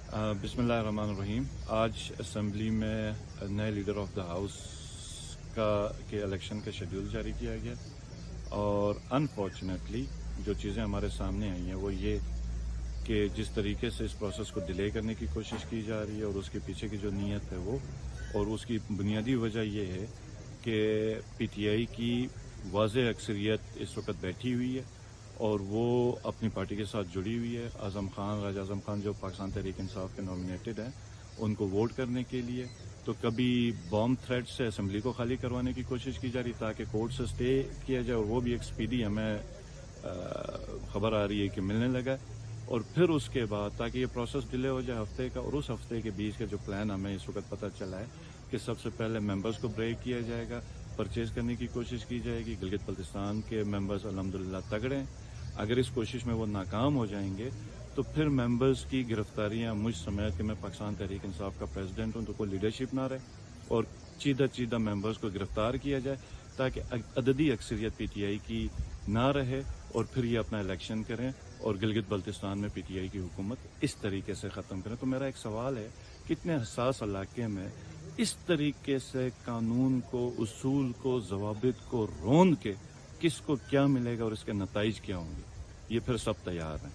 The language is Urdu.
بسم اللہ الرحمن الرحیم. آج اسمبلی میں نئے لیڈر آف دا ہاؤس کے الیکشن کا شیڈیول جاری کیا گیا اور انفارچونیٹلی جو چیزیں ہمارے سامنے آئی ہیں وہ یہ کہ جس طریقے سے اس پروسیس کو ڈیلے کرنے کی کوشش کی جا رہی ہے اور اس کے پیچھے کی جو نیت ہے وہ اور اس کی بنیادی وجہ یہ ہے کہ پی ٹی آئی کی واضح اکثریت اس وقت بیٹھی ہوئی ہے اور وہ اپنی پارٹی کے ساتھ جڑی ہوئی ہے. راجہ اعظم خان جو پاکستان تحریک انصاف کے نامینیٹڈ ہیں ان کو ووٹ کرنے کے لیے تو کبھی بام تھریٹ سے اسمبلی کو خالی کروانے کی کوشش کی جا رہی تاکہ کورٹ سے اسٹے کیا جائے اور وہ بھی ایک سپیڈی ہمیں خبر آ رہی ہے کہ ملنے لگا ہے اور پھر اس کے بعد تاکہ یہ پروسیس ڈیلے ہو جائے ہفتے کا اور اس ہفتے کے بیچ کا جو پلان ہمیں اس وقت پتہ چلا ہے کہ سب سے پہلے ممبرز کو بریک کیا جائے گا, پرچیز کرنے کی کوشش کی جائے گی. گلگت بلتستان کے ممبرز الحمدللہ تگڑے ہیں. اگر اس کوشش میں وہ ناکام ہو جائیں گے تو پھر ممبرز کی گرفتاریاں مجھ سمیت کہ میں پاکستان تحریک انصاف کا پریزیڈنٹ ہوں تو کوئی لیڈرشپ نہ رہے اور چیدہ ممبرز کو گرفتار کیا جائے تاکہ عددی اکثریت پی ٹی آئی کی نہ رہے اور پھر یہ اپنا الیکشن کریں اور گلگت بلتستان میں پی ٹی آئی کی حکومت اس طریقے سے ختم کریں. تو میرا ایک سوال ہے کہ اتنے حساس علاقے میں اس طریقے سے قانون کو, اصول کو, ضوابط کو روند کے کس کو کیا ملے گا اور اس کے نتائج کیا ہوں گے, یہ پھر سب تیار ہیں.